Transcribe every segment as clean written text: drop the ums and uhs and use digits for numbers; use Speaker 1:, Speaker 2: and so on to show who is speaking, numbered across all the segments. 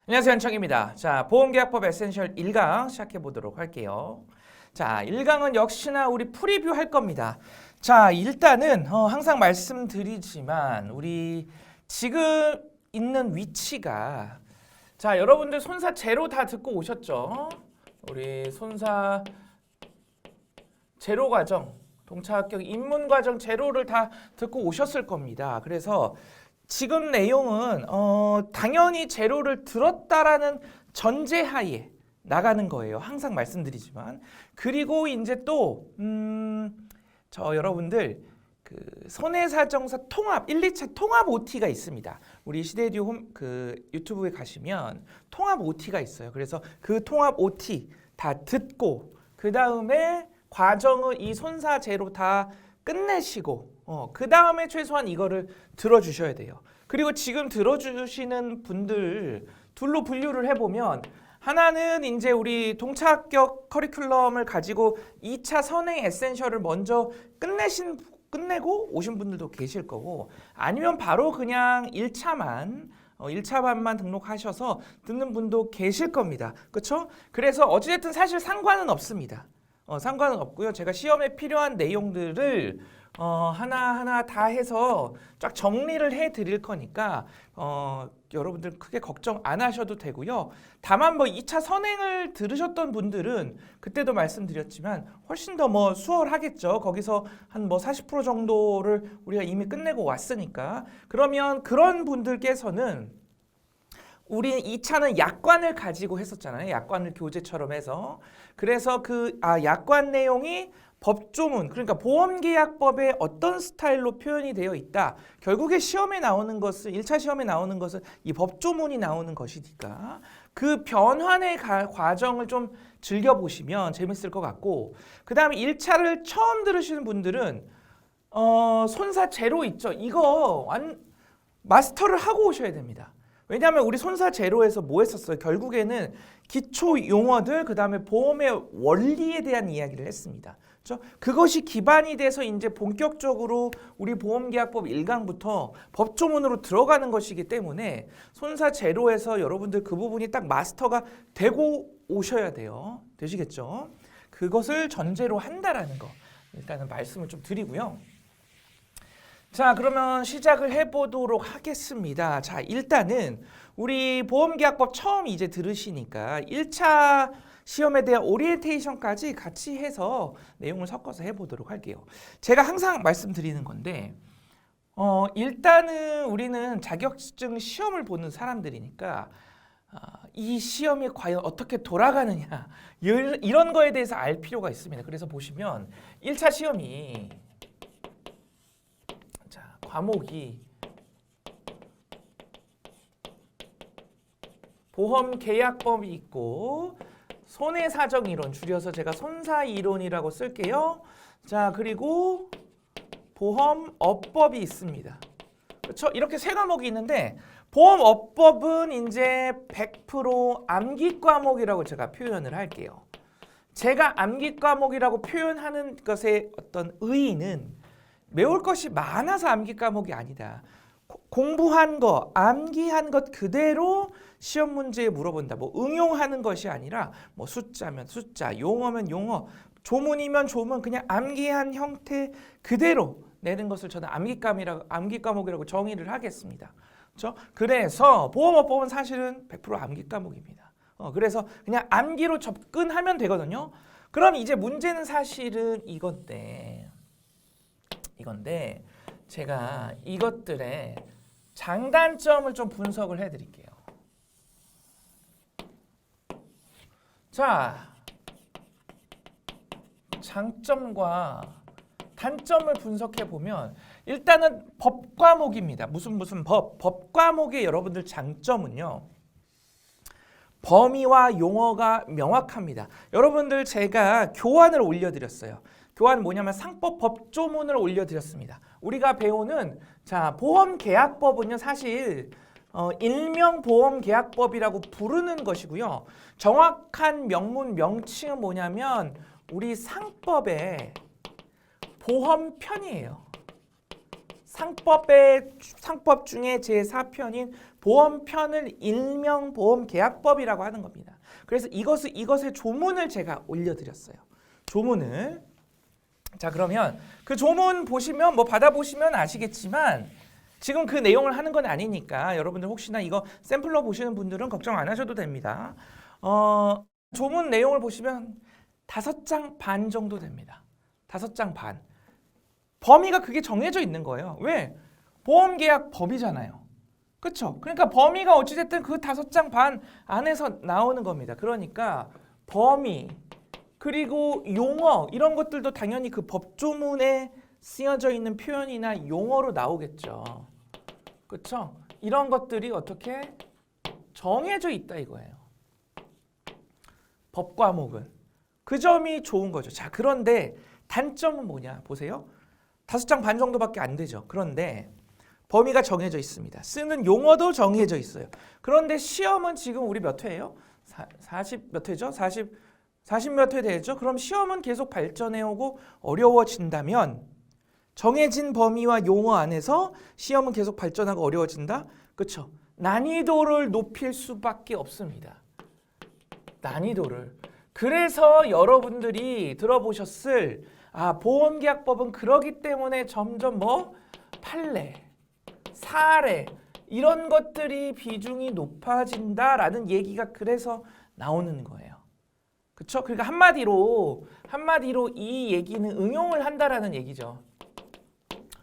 Speaker 1: 안녕하세요, 한청입니다. 자, 보험계약법 에센셜 1강 시작해 보도록 할게요. 자, 1강은 역시나 우리 프리뷰 할 겁니다. 자, 일단은 항상 말씀드리지만 우리 지금 있는 위치가, 자, 여러분들 손사 제로 다 듣고 오셨죠? 우리 손사 제로 과정, 동차 합격 입문 과정 제로를 다 듣고 오셨을 겁니다. 그래서 지금 내용은 당연히 제로를 들었다라는 전제하에 나가는 거예요. 항상 말씀드리지만. 그리고 이제 또 여러분들 그 손해사정사 통합 1, 2차 통합 OT가 있습니다. 우리 시대디오 유튜브에 가시면 통합 OT가 있어요. 그래서 그 통합 OT 다 듣고 그 다음에 과정을 이 손사 제로 다 끝내시고 그 다음에 최소한 이거를 들어주셔야 돼요. 그리고 지금 들어주시는 분들 둘로 분류를 해보면, 하나는 이제 우리 동차 합격 커리큘럼을 가지고 2차 선행 에센셜을 먼저 끝내고 오신 분들도 계실 거고, 아니면 바로 그냥 1차반만 등록하셔서 듣는 분도 계실 겁니다. 그렇죠? 그래서 어찌됐든 사실 상관은 없습니다. 상관은 없고요. 제가 시험에 필요한 내용들을 하나하나 다 해서 쫙 정리를 해 드릴 거니까 여러분들 크게 걱정 안 하셔도 되고요. 다만 2차 선행을 들으셨던 분들은 그때도 말씀드렸지만 훨씬 더 수월하겠죠. 거기서 한 40% 정도를 우리가 이미 끝내고 왔으니까. 그러면 그런 분들께서는, 우리 2차는 약관을 가지고 했었잖아요. 약관을 교재처럼 해서. 그래서 약관 내용이 법조문, 그러니까 보험계약법에 어떤 스타일로 표현이 되어 있다. 결국에 시험에 나오는 것은, 1차 시험에 나오는 것은 이 법조문이 나오는 것이니까 그 변환의 과정을 좀 즐겨보시면 재밌을 것 같고, 그 다음에 1차를 처음 들으시는 분들은 손사 제로 있죠. 이거 마스터를 하고 오셔야 됩니다. 왜냐하면 우리 손사 제로에서 뭐 했었어요? 결국에는 기초 용어들, 그 다음에 보험의 원리에 대한 이야기를 했습니다. 그렇죠? 그것이 기반이 돼서 이제 본격적으로 우리 보험계약법 1강부터 법조문으로 들어가는 것이기 때문에 손사 제로에서 여러분들 그 부분이 딱 마스터가 되고 오셔야 돼요. 되시겠죠? 그것을 전제로 한다라는 거 일단은 말씀을 좀 드리고요. 자, 그러면 시작을 해보도록 하겠습니다. 자, 일단은 우리 보험계약법 처음 이제 들으시니까 1차 시험에 대한 오리엔테이션까지 같이 해서 내용을 섞어서 해보도록 할게요. 제가 항상 말씀드리는 건데, 일단은 우리는 자격증 시험을 보는 사람들이니까 이 시험이 과연 어떻게 돌아가느냐 이런 거에 대해서 알 필요가 있습니다. 그래서 보시면 1차 시험이, 과목이 보험계약법이 있고 손해사정이론, 줄여서 제가 손사이론이라고 쓸게요. 자, 그리고 보험업법이 있습니다. 그렇죠? 이렇게 세 과목이 있는데, 보험업법은 이제 100% 암기 과목이라고 제가 표현을 할게요. 제가 암기 과목이라고 표현하는 것의 어떤 의의는 외울 것이 많아서 암기 과목이 아니다. 공부한 거, 암기한 것 그대로 시험 문제에 물어본다. 응용하는 것이 아니라 숫자면 숫자, 용어면 용어, 조문이면 조문, 그냥 암기한 형태 그대로 내는 것을 저는 암기 과목이라고 정의를 하겠습니다. 그렇죠? 그래서 보험업법은 사실은 100% 암기 과목입니다. 그래서 그냥 암기로 접근하면 되거든요. 그럼 이제 문제는 사실은 이건데 제가 이것들의 장단점을 좀 분석을 해드릴게요. 자, 장점과 단점을 분석해 보면, 일단은 법 과목입니다. 무슨 법 과목의 여러분들 장점은요, 범위와 용어가 명확합니다. 여러분들 제가 교환을 올려드렸어요. 교환은 뭐냐면 상법 법조문을 올려드렸습니다. 우리가 배우는 보험계약법은요, 사실 일명 보험계약법이라고 부르는 것이고요. 정확한 명칭은 뭐냐면 우리 상법의 보험편이에요. 상법 중에 제4편인 보험편을 일명 보험계약법이라고 하는 겁니다. 그래서 이것의 조문을 제가 올려드렸어요. 조문을. 자, 그러면 그 조문 보시면 받아보시면 아시겠지만 지금 그 내용을 하는 건 아니니까 여러분들 혹시나 이거 샘플로 보시는 분들은 걱정 안 하셔도 됩니다. 조문 내용을 보시면 5장 반 정도 됩니다. 5장 반. 범위가 그게 정해져 있는 거예요. 왜? 보험계약법이잖아요. 그렇죠? 그러니까 범위가 어찌됐든 그 5장 반 안에서 나오는 겁니다. 그러니까 범위 그리고 용어 이런 것들도 당연히 그 법조문에 쓰여져 있는 표현이나 용어로 나오겠죠. 그렇죠? 이런 것들이 어떻게 정해져 있다 이거예요. 법 과목은. 그 점이 좋은 거죠. 자, 그런데 단점은 뭐냐? 보세요. 5장 반 정도밖에 안 되죠. 그런데 범위가 정해져 있습니다. 쓰는 용어도 정해져 있어요. 그런데 시험은 지금 우리 몇 회예요? 40 몇 회죠? 40 몇 회 되죠? 그럼 시험은 계속 발전해오고 어려워진다면 정해진 범위와 용어 안에서 시험은 계속 발전하고 어려워진다? 그렇죠? 난이도를 높일 수밖에 없습니다. 난이도를. 그래서 여러분들이 들어보셨을 보험계약법은 그러기 때문에 점점 판례, 사례 이런 것들이 비중이 높아진다라는 얘기가 그래서 나오는 거예요. 그렇죠? 그러니까 한마디로 이 얘기는 응용을 한다라는 얘기죠.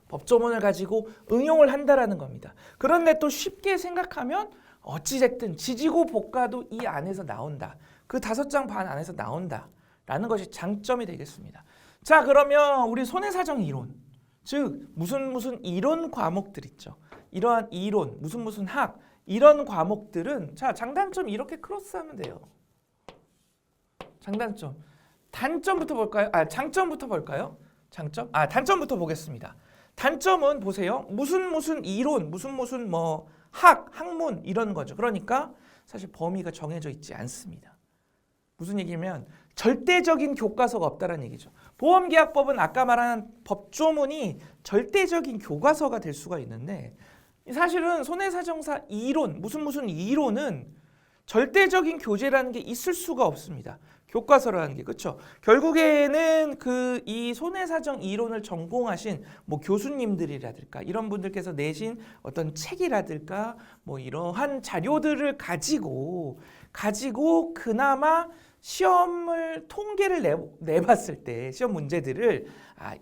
Speaker 1: 법조문을 가지고 응용을 한다라는 겁니다. 그런데 또 쉽게 생각하면 어찌됐든 지지고 볶아도 이 안에서 나온다. 그 5장 반 안에서 나온다라는 것이 장점이 되겠습니다. 자, 그러면 우리 손해사정 이론, 즉 무슨 이론 과목들 있죠. 이러한 이론, 무슨 학 이런 과목들은 자, 장단점 이렇게 크로스하면 돼요. 장단점. 단점부터 볼까요? 장점부터 볼까요? 장점? 단점부터 보겠습니다. 단점은 보세요. 무슨 이론, 무슨 학문 이런 거죠. 그러니까 사실 범위가 정해져 있지 않습니다. 무슨 얘기냐면 절대적인 교과서가 없다는 얘기죠. 보험계약법은 아까 말한 법조문이 절대적인 교과서가 될 수가 있는데 사실은 손해사정사 이론, 무슨 이론은 절대적인 교재라는 게 있을 수가 없습니다. 교과서라는 게. 그렇죠? 결국에는 이 손해사정 이론을 전공하신 교수님들이라든가 이런 분들께서 내신 어떤 책이라든가 이러한 자료들을 가지고 그나마 시험을 통계를 내봤을 때 시험 문제들을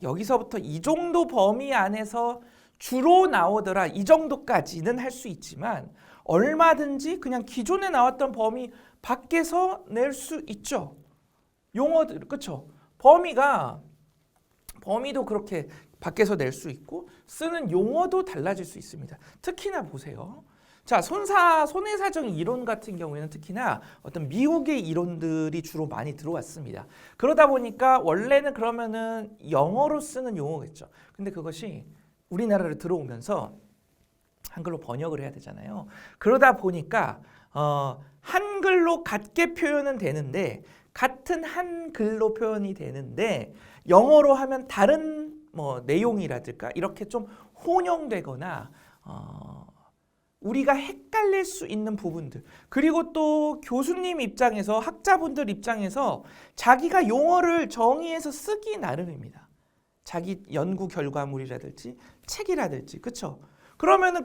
Speaker 1: 여기서부터 이 정도 범위 안에서 주로 나오더라 이 정도까지는 할 수 있지만 얼마든지 그냥 기존에 나왔던 범위 밖에서 낼 수 있죠. 용어들, 그렇죠? 범위도 그렇게 밖에서 낼 수 있고 쓰는 용어도 달라질 수 있습니다. 특히나 보세요. 자, 손해사정 이론 같은 경우에는 특히나 어떤 미국의 이론들이 주로 많이 들어왔습니다. 그러다 보니까 원래는 그러면은 영어로 쓰는 용어겠죠. 근데 그것이 우리나라로 들어오면서 한글로 번역을 해야 되잖아요. 그러다 보니까 한글로 같게 표현은 되는데 같은 한글로 표현이 되는데 영어로 하면 다른 내용이라든가 이렇게 좀 혼용되거나 우리가 헷갈릴 수 있는 부분들 그리고 또 교수님 입장에서 학자분들 입장에서 자기가 용어를 정의해서 쓰기 나름입니다. 자기 연구 결과물이라든지 책이라든지 그렇죠? 그러면은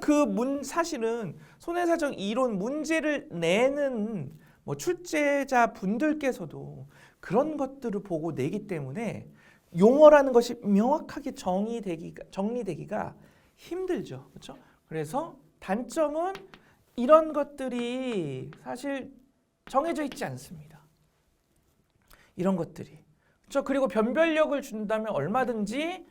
Speaker 1: 사실은 손해사정 이론 문제를 내는 출제자 분들께서도 그런 것들을 보고 내기 때문에 용어라는 것이 명확하게 정리되기가 힘들죠. 그렇죠? 그래서 단점은 이런 것들이 사실 정해져 있지 않습니다. 이런 것들이. 그렇죠? 그리고 변별력을 준다면 얼마든지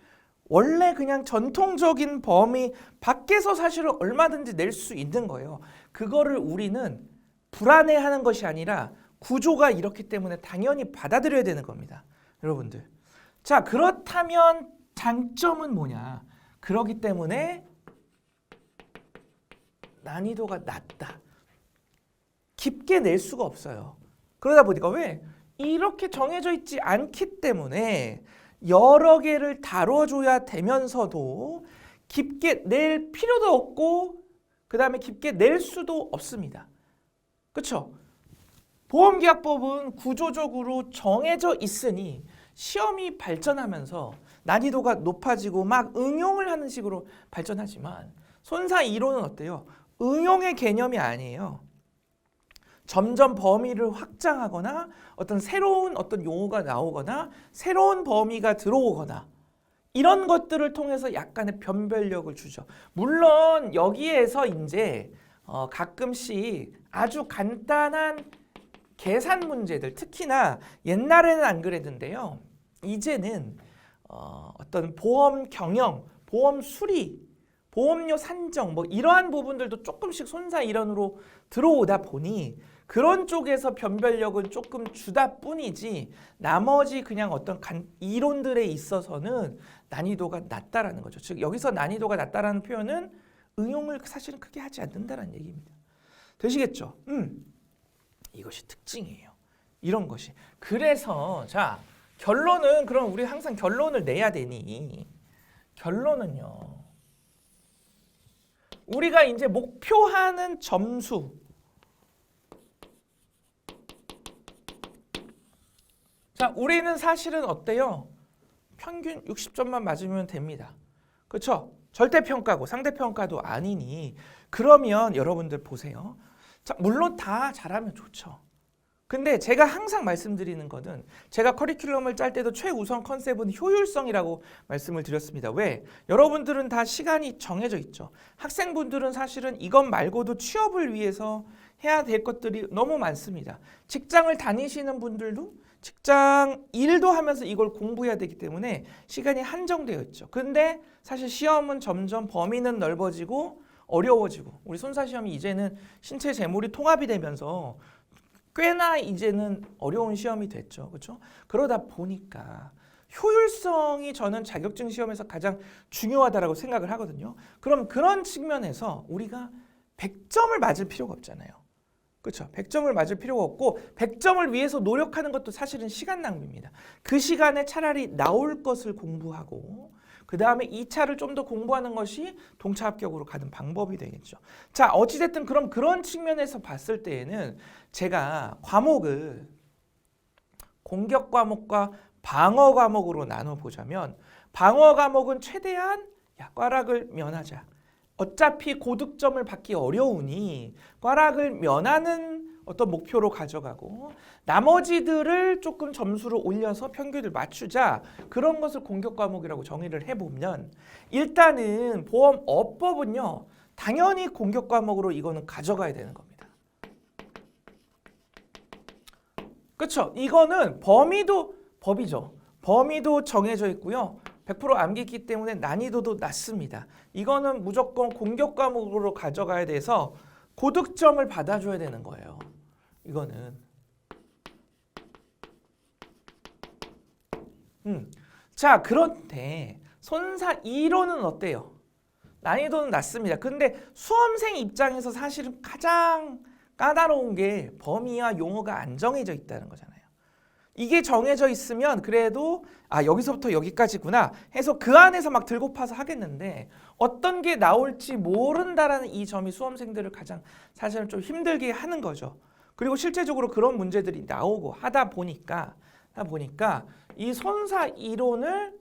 Speaker 1: 원래 그냥 전통적인 범위 밖에서 사실은 얼마든지 낼 수 있는 거예요. 그거를 우리는 불안해하는 것이 아니라 구조가 이렇기 때문에 당연히 받아들여야 되는 겁니다. 여러분들. 자, 그렇다면 장점은 뭐냐? 그렇기 때문에 난이도가 낮다. 깊게 낼 수가 없어요. 그러다 보니까 왜? 이렇게 정해져 있지 않기 때문에 여러 개를 다뤄줘야 되면서도 깊게 낼 필요도 없고 그 다음에 깊게 낼 수도 없습니다. 그렇죠? 보험계약법은 구조적으로 정해져 있으니 시험이 발전하면서 난이도가 높아지고 막 응용을 하는 식으로 발전하지만 손사 이론은 어때요? 응용의 개념이 아니에요. 점점 범위를 확장하거나 어떤 새로운 어떤 용어가 나오거나 새로운 범위가 들어오거나 이런 것들을 통해서 약간의 변별력을 주죠. 물론 여기에서 이제 가끔씩 아주 간단한 계산 문제들, 특히나 옛날에는 안 그랬는데요. 이제는 어떤 보험 경영, 보험 수리, 보험료 산정 뭐 이러한 부분들도 조금씩 손사 이론으로 들어오다 보니 그런 쪽에서 변별력은 조금 주다 뿐이지 나머지 그냥 어떤 이론들에 있어서는 난이도가 낮다라는 거죠. 즉 여기서 난이도가 낮다라는 표현은 응용을 사실은 크게 하지 않는다는 얘기입니다. 되시겠죠? 이것이 특징이에요. 이런 것이. 그래서 자 결론은 그럼 우리 항상 결론을 내야 되니 결론은요. 우리가 이제 목표하는 점수 자 우리는 사실은 어때요? 평균 60점만 맞으면 됩니다. 그렇죠? 절대평가고 상대평가도 아니니 그러면 여러분들 보세요. 자, 물론 다 잘하면 좋죠. 근데 제가 항상 말씀드리는 거는 제가 커리큘럼을 짤 때도 최우선 컨셉은 효율성이라고 말씀을 드렸습니다. 왜? 여러분들은 다 시간이 정해져 있죠. 학생분들은 사실은 이것 말고도 취업을 위해서 해야 될 것들이 너무 많습니다. 직장을 다니시는 분들도 직장 일도 하면서 이걸 공부해야 되기 때문에 시간이 한정되어 있죠. 근데 사실 시험은 점점 범위는 넓어지고 어려워지고 우리 손사시험이 이제는 신체 제몰이 통합이 되면서 꽤나 이제는 어려운 시험이 됐죠. 그렇죠? 그러다 보니까 효율성이 저는 자격증 시험에서 가장 중요하다고 생각을 하거든요. 그럼 그런 측면에서 우리가 100점을 맞을 필요가 없잖아요. 그렇죠? 100점을 맞을 필요가 없고 100점을 위해서 노력하는 것도 사실은 시간 낭비입니다. 그 시간에 차라리 나올 것을 공부하고 그 다음에 2차를 좀 더 공부하는 것이 동차 합격으로 가는 방법이 되겠죠. 자, 어찌됐든 그럼 그런 측면에서 봤을 때에는 제가 과목을 공격 과목과 방어 과목으로 나눠보자면 방어 과목은 최대한 꽈락을 면하자. 어차피 고득점을 받기 어려우니 꽈락을 면하는 어떤 목표로 가져가고 나머지들을 조금 점수를 올려서 평균을 맞추자 그런 것을 공격 과목이라고 정의를 해보면 일단은 보험업법은요 당연히 공격 과목으로 이거는 가져가야 되는 겁니다. 그렇죠? 이거는 범위도 법이죠. 범위도 정해져 있고요. 100% 암기기 때문에 난이도도 낮습니다. 이거는 무조건 공격 과목으로 가져가야 돼서 고득점을 받아줘야 되는 거예요. 이거는. 자, 그런데 손사 이론은 어때요? 난이도는 낮습니다. 근데 수험생 입장에서 사실은 가장 까다로운 게 범위와 용어가 안 정해져 있다는 거잖아요. 이게 정해져 있으면 그래도 여기서부터 여기까지구나 해서 그 안에서 막 들고 파서 하겠는데 어떤 게 나올지 모른다라는 이 점이 수험생들을 가장 사실은 좀 힘들게 하는 거죠. 그리고 실제적으로 그런 문제들이 나오고 하다 보니까 이 손사 이론을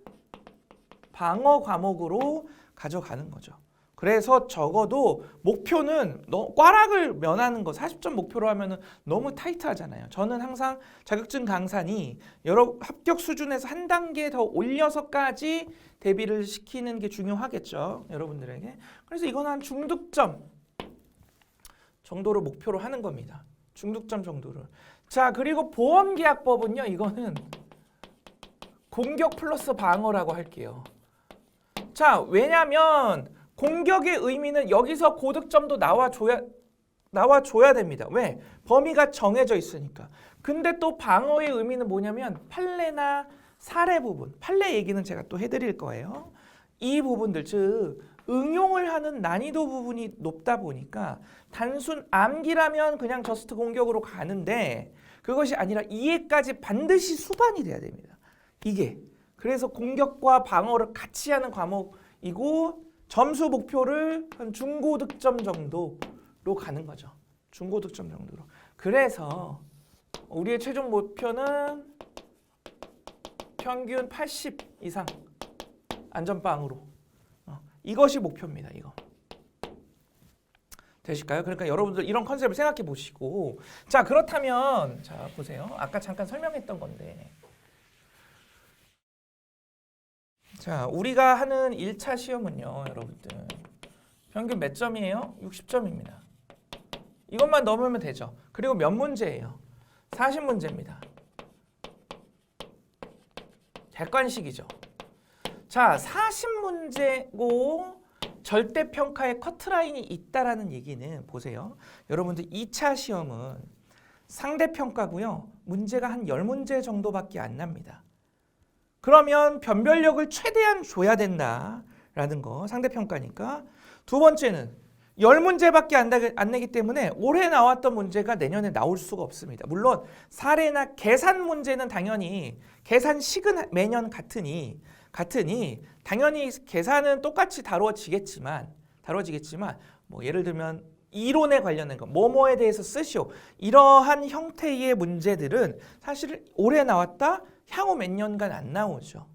Speaker 1: 방어 과목으로 가져가는 거죠. 그래서 적어도 목표는 꽈락을 면하는 거 40점 목표로 하면은 너무 타이트하잖아요. 저는 항상 자격증 강사니 여러 합격 수준에서 한 단계 더 올려서까지 대비를 시키는 게 중요하겠죠. 여러분들에게. 그래서 이건 한 중득점 정도로 목표로 하는 겁니다. 중득점 정도를. 자, 그리고 보험계약법은요. 이거는 공격 플러스 방어라고 할게요. 자, 왜냐면 공격의 의미는 여기서 고득점도 나와줘야 됩니다. 왜? 범위가 정해져 있으니까. 근데 또 방어의 의미는 뭐냐면 판례나 사례 부분. 판례 얘기는 제가 또 해드릴 거예요. 이 부분들, 즉 응용을 하는 난이도 부분이 높다 보니까 단순 암기라면 그냥 저스트 공격으로 가는데 그것이 아니라 이해까지 반드시 수반이 돼야 됩니다. 이게. 그래서 공격과 방어를 같이 하는 과목이고 점수 목표를 한 중고득점 정도로 가는 거죠. 중고득점 정도로. 그래서 우리의 최종 목표는 평균 80 이상 안전빵으로. 이것이 목표입니다. 이거. 되실까요? 그러니까 여러분들 이런 컨셉을 생각해 보시고, 자, 그렇다면 자, 보세요. 아까 잠깐 설명했던 건데, 자, 우리가 하는 1차 시험은요, 여러분들 평균 몇 점이에요? 60점입니다. 이것만 넘으면 되죠. 그리고 몇 문제예요? 40문제입니다. 객관식이죠. 자, 40문제고 절대평가의 커트라인이 있다라는 얘기는 보세요. 여러분들 2차 시험은 상대평가고요. 문제가 한 10문제 정도밖에 안 납니다. 그러면 변별력을 최대한 줘야 된다라는 거, 상대평가니까. 두 번째는 10문제밖에 안 내기 때문에 올해 나왔던 문제가 내년에 나올 수가 없습니다. 물론 사례나 계산 문제는 당연히 계산식은 매년 같으니 당연히 계산은 똑같이 다뤄지겠지만 뭐 예를 들면 이론에 관련된 거, 뭐뭐에 대해서 쓰시오, 이러한 형태의 문제들은 사실 올해 나왔다 향후 몇 년간 안 나오죠.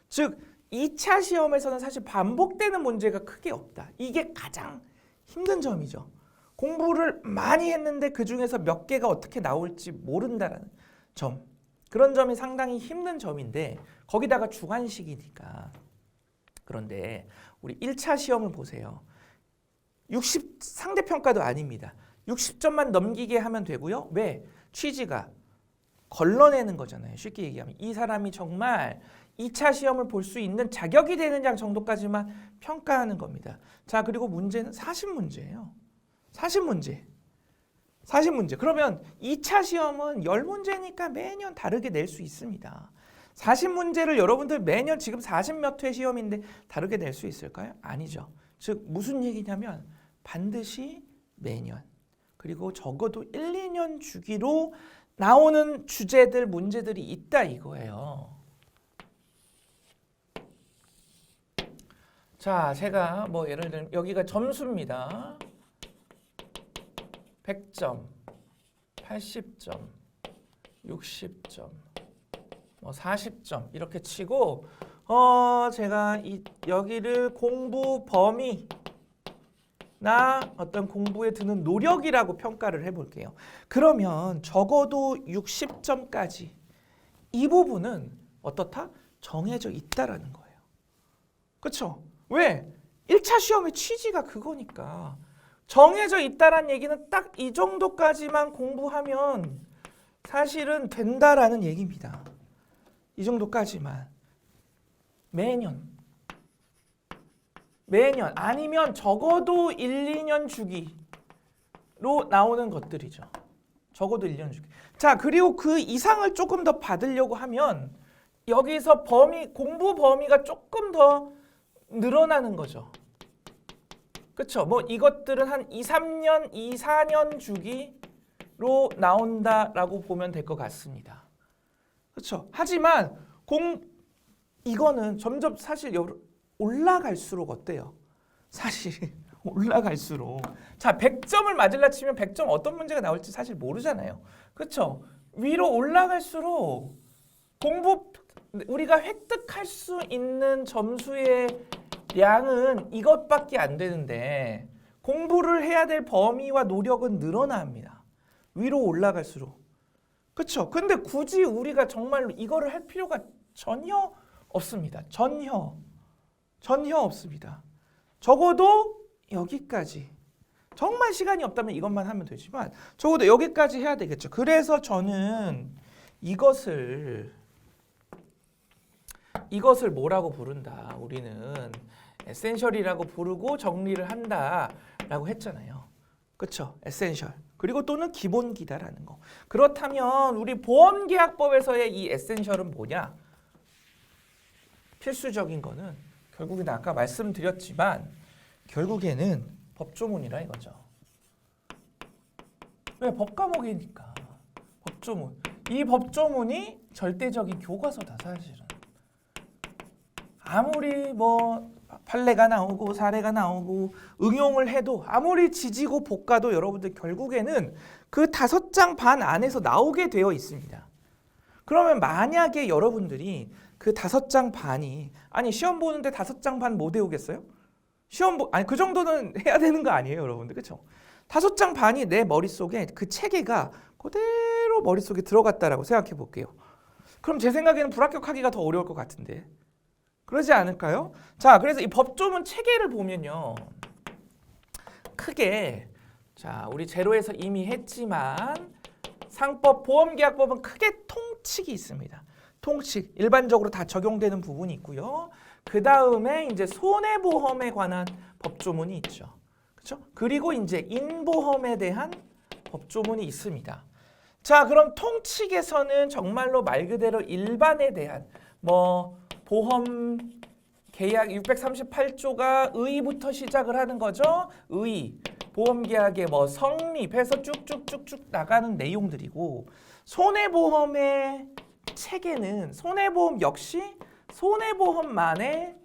Speaker 1: 즉 2차 시험에서는 사실 반복되는 문제가 크게 없다. 이게 가장 힘든 점이죠. 공부를 많이 했는데 그중에서 몇 개가 어떻게 나올지 모른다라는 점. 그런 점이 상당히 힘든 점인데 거기다가 주관식이니까. 그런데 우리 1차 시험을 보세요. 60 상대평가도 아닙니다. 60점만 넘기게 하면 되고요. 왜? 취지가 걸러내는 거잖아요. 쉽게 얘기하면 이 사람이 정말 2차 시험을 볼 수 있는 자격이 되느냐 정도까지만 평가하는 겁니다. 자, 그리고 문제는 40문제예요. 40문제. 그러면 2차 시험은 10문제니까 매년 다르게 낼 수 있습니다. 40문제를 여러분들 매년 지금 40몇 회 시험인데 다르게 낼 수 있을까요? 아니죠. 즉 무슨 얘기냐면 반드시 매년, 그리고 적어도 1, 2년 주기로 나오는 주제들, 문제들이 있다 이거예요. 자, 제가 뭐 예를 들면 여기가 점수입니다. 100점, 80점, 60점, 뭐 40점 이렇게 치고 제가 여기를 공부 범위나 어떤 공부에 드는 노력이라고 평가를 해볼게요. 그러면 적어도 60점까지 이 부분은 어떻다? 정해져 있다라는 거예요. 그렇죠? 왜? 1차 시험의 취지가 그거니까. 정해져 있다라는 얘기는 딱 이 정도까지만 공부하면 사실은 된다라는 얘기입니다. 이 정도까지만. 매년 아니면 적어도 1, 2년 주기로 나오는 것들이죠. 적어도 1년 주기. 자, 그리고 그 이상을 조금 더 받으려고 하면 여기서 공부 범위가 조금 더 늘어나는 거죠. 그렇죠? 뭐 이것들은 한 2, 3년, 2, 4년 주기로 나온다라고 보면 될 것 같습니다. 그렇죠? 하지만 이거는 점점 사실 올라갈수록 어때요? 사실 올라갈수록 자, 100점을 맞으려 치면 100점 어떤 문제가 나올지 사실 모르잖아요. 그렇죠? 위로 올라갈수록 우리가 획득할 수 있는 점수의 양은 이것밖에 안 되는데 공부를 해야 될 범위와 노력은 늘어납니다. 위로 올라갈수록. 그렇죠? 근데 굳이 우리가 정말로 이거를 할 필요가 전혀 없습니다. 전혀 없습니다. 적어도 여기까지. 정말 시간이 없다면 이것만 하면 되지만 적어도 여기까지 해야 되겠죠. 그래서 저는 이것을 뭐라고 부른다. 우리는 에센셜이라고 부르고 정리를 한다라고 했잖아요. 그렇죠? 에센셜. 그리고 또는 기본기다라는 거. 그렇다면 우리 보험계약법에서의 이 에센셜은 뭐냐? 필수적인 거는 결국에는 아까 말씀드렸지만 결국에는 법조문이라 이거죠. 왜? 법과목이니까. 법조문. 이 법조문이 절대적인 교과서다 사실은. 아무리 뭐 판례가 나오고 사례가 나오고 응용을 해도 아무리 지지고 볶아도 여러분들 결국에는 그 5장 반 안에서 나오게 되어 있습니다. 그러면 만약에 여러분들이 그 5장 반이 아니 시험 보는데 5장 반 못 외우겠어요? 아니 그 정도는 해야 되는 거 아니에요, 여러분들. 그렇죠? 5장 반이 내 머릿속에 그 체계가 그대로 머릿속에 들어갔다라고 생각해 볼게요. 그럼 제 생각에는 불합격하기가 더 어려울 것 같은데 그러지 않을까요? 자, 그래서 이 법조문 체계를 보면요, 크게 자 우리 제로에서 이미 했지만 상법, 보험계약법은 크게 통칙이 있습니다. 통칙 일반적으로 다 적용되는 부분이 있고요. 그 다음에 이제 손해보험에 관한 법조문이 있죠. 그렇죠? 그리고 이제 인보험에 대한 법조문이 있습니다. 자, 그럼 통칙에서는 정말로 말 그대로 일반에 대한 뭐 보험 계약 638조가 의부터 시작을 하는 거죠. 의, 보험계약의 뭐 성립해서 쭉쭉쭉쭉 나가는 내용들이고, 손해보험의 체계는 손해보험 역시 손해보험만의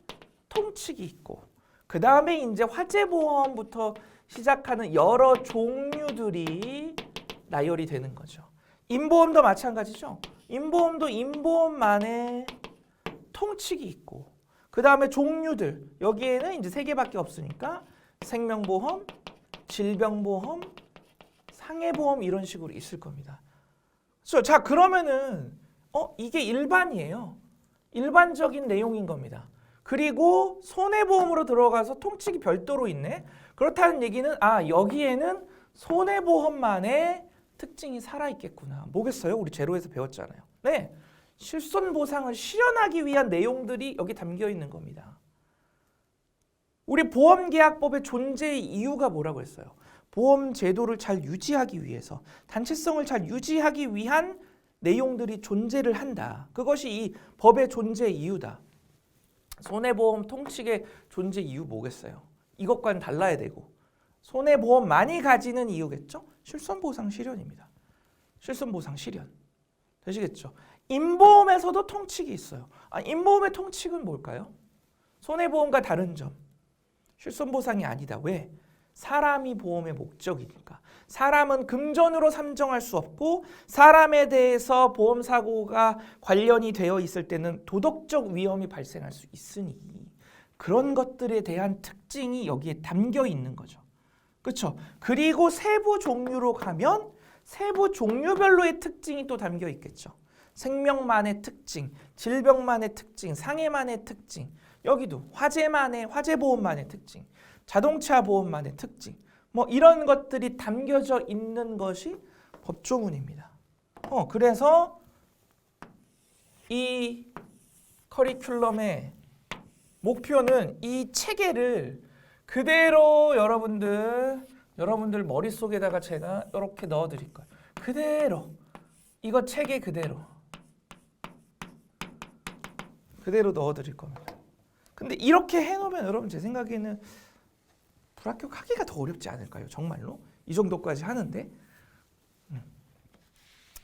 Speaker 1: 통칙이 있고, 그 다음에 이제 화재보험부터 시작하는 여러 종류들이 나열이 되는 거죠. 인보험도 마찬가지죠. 인보험도 인보험만의 통칙이 있고, 그 다음에 종류들 여기에는 이제 3개밖에 없으니까 생명보험, 질병보험, 상해보험 이런 식으로 있을 겁니다. 자, 그러면은 이게 일반이에요. 일반적인 내용인 겁니다. 그리고 손해보험으로 들어가서 통칙이 별도로 있네. 그렇다는 얘기는 여기에는 손해보험만의 특징이 살아있겠구나. 뭐겠어요? 우리 제로에서 배웠잖아요. 네, 실손보상을 실현하기 위한 내용들이 여기 담겨 있는 겁니다. 우리 보험계약법의 존재의 이유가 뭐라고 했어요? 보험 제도를 잘 유지하기 위해서, 단체성을 잘 유지하기 위한 내용들이 존재를 한다. 그것이 이 법의 존재 이유다. 손해보험 통칙의 존재 이유 뭐겠어요? 이것과는 달라야 되고, 손해보험만이 가지는 이유겠죠? 실손보상 실현입니다. 실손보상 실현. 되시겠죠? 인보험에서도 통칙이 있어요. 인보험의 통칙은 뭘까요? 손해보험과 다른 점. 실손보상이 아니다. 왜? 사람이 보험의 목적이니까. 사람은 금전으로 산정할 수 없고, 사람에 대해서 보험사고가 관련이 되어 있을 때는 도덕적 위험이 발생할 수 있으니 그런 것들에 대한 특징이 여기에 담겨 있는 거죠. 그렇죠? 그리고 세부 종류로 가면 세부 종류별로의 특징이 또 담겨 있겠죠. 생명만의 특징, 질병만의 특징, 상해만의 특징, 여기도 화재보험만의 특징, 자동차 보험만의 특징, 뭐 이런 것들이 담겨져 있는 것이 법조문입니다. 그래서 이 커리큘럼의 목표는 이 체계를 그대로 여러분들 머릿속에다가 제가 이렇게 넣어 드릴 거예요. 그대로 이거 체계 그대로 넣어 드릴 겁니다. 근데 이렇게 해 놓으면 여러분 제 생각에는 불합격하기가 더 어렵지 않을까요? 정말로? 이 정도까지 하는데.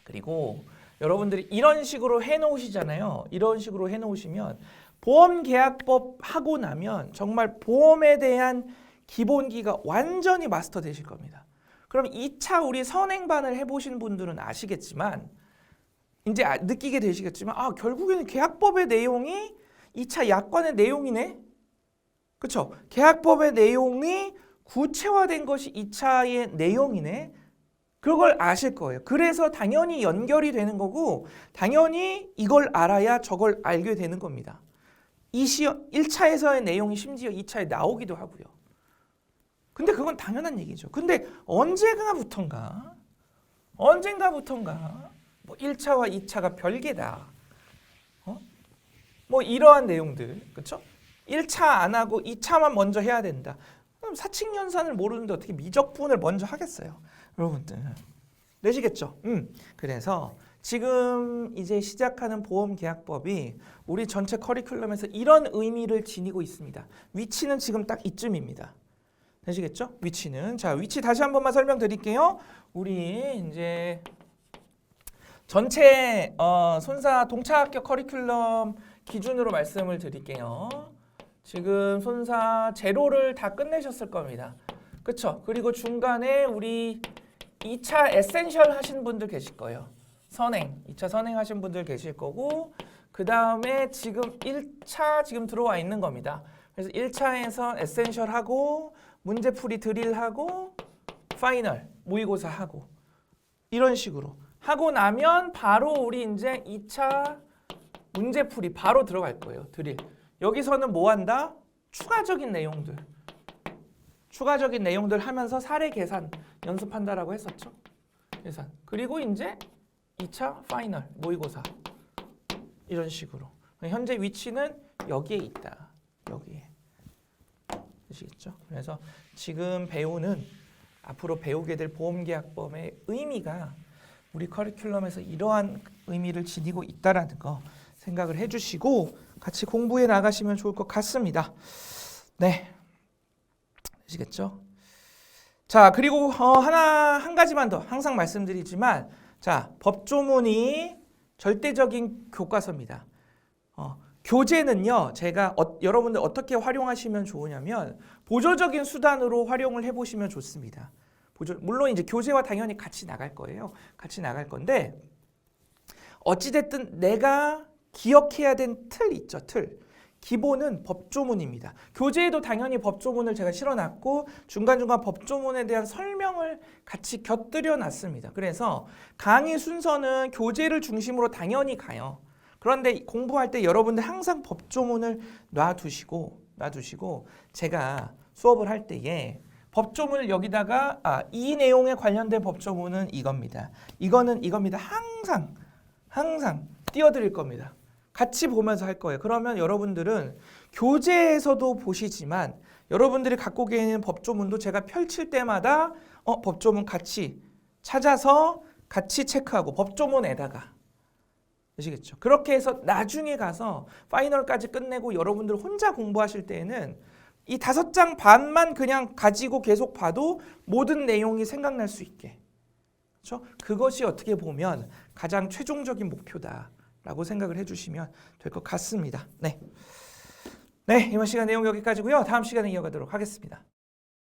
Speaker 1: 그리고 여러분들이 이런 식으로 해 놓으시잖아요. 이런 식으로 해 놓으시면 보험계약법 하고 나면 정말 보험에 대한 기본기가 완전히 마스터 되실 겁니다. 그럼 2차 우리 선행반을 해보신 분들은 아시겠지만, 이제 느끼게 되시겠지만, 결국에는 계약법의 내용이 2차 약관의 내용이네? 그렇죠? 계약법의 내용이 구체화된 것이 2차의 내용이네? 그걸 아실 거예요. 그래서 당연히 연결이 되는 거고, 당연히 이걸 알아야 저걸 알게 되는 겁니다. 1차에서의 내용이 심지어 2차에 나오기도 하고요. 근데 그건 당연한 얘기죠. 근데 언젠가부턴가 뭐 1차와 2차가 별개다. 뭐 이러한 내용들, 그렇죠? 1차 안 하고 2차만 먼저 해야 된다. 그럼 사칙연산을 모르는데 어떻게 미적분을 먼저 하겠어요? 여러분들 내시겠죠? 그래서 지금 이제 시작하는 보험계약법이 우리 전체 커리큘럼에서 이런 의미를 지니고 있습니다. 위치는 지금 딱 이쯤입니다. 되시겠죠? 위치는. 자, 위치 다시 한 번만 설명드릴게요. 우리 이제 전체 손사 동차 합격 커리큘럼 기준으로 말씀을 드릴게요. 지금 손사 제로를 다 끝내셨을 겁니다. 그쵸? 그리고 중간에 우리 2차 에센셜 하신 분들 계실 거예요. 선행, 2차 선행 하신 분들 계실 거고 그 다음에 지금 1차 지금 들어와 있는 겁니다. 그래서 1차에서 에센셜 하고 문제풀이 드릴 하고 파이널 모의고사 하고 이런 식으로 하고 나면 바로 우리 이제 2차 문제풀이 바로 들어갈 거예요. 드릴. 여기서는 뭐 한다? 추가적인 내용들 하면서 사례 계산 연습한다라고 했었죠. 계산. 그리고 이제 2차 파이널 모의고사 이런 식으로. 현재 위치는 여기에 있다. 여기에. 아시겠죠? 그래서 지금 배우는 앞으로 배우게 될 보험계약법의 의미가 우리 커리큘럼에서 이러한 의미를 지니고 있다라는 거 생각을 해주시고 같이 공부해 나가시면 좋을 것 같습니다. 네, 아시겠죠? 자, 그리고 한 가지만 더 항상 말씀드리지만, 자, 법조문이 절대적인 교과서입니다. 교재는요, 제가 여러분들 어떻게 활용하시면 좋으냐면 보조적인 수단으로 활용을 해보시면 좋습니다. 물론 이제 교재와 당연히 같이 나갈 거예요. 같이 나갈 건데 어찌됐든 내가 기억해야 된 틀 있죠, 틀. 기본은 법조문입니다. 교재에도 당연히 법조문을 제가 실어놨고 중간중간 법조문에 대한 설명을 같이 곁들여 놨습니다. 그래서 강의 순서는 교재를 중심으로 당연히 가요. 그런데 공부할 때 여러분들 항상 법조문을 놔두시고 제가 수업을 할 때에 법조문을 여기다가 이 내용에 관련된 법조문은 이겁니다. 이거는 이겁니다. 항상 띄워드릴 겁니다. 같이 보면서 할 거예요. 그러면 여러분들은 교재에서도 보시지만 여러분들이 갖고 계신 법조문도 제가 펼칠 때마다 법조문 같이 찾아서 같이 체크하고 법조문에다가 아시겠죠? 그렇게 해서 나중에 가서 파이널까지 끝내고 여러분들 혼자 공부하실 때에는 이 5장 반만 그냥 가지고 계속 봐도 모든 내용이 생각날 수 있게. 그렇죠? 그것이 어떻게 보면 가장 최종적인 목표다라고 생각을 해주시면 될 것 같습니다. 네, 이번 시간 내용 여기까지고요. 다음 시간에 이어가도록 하겠습니다.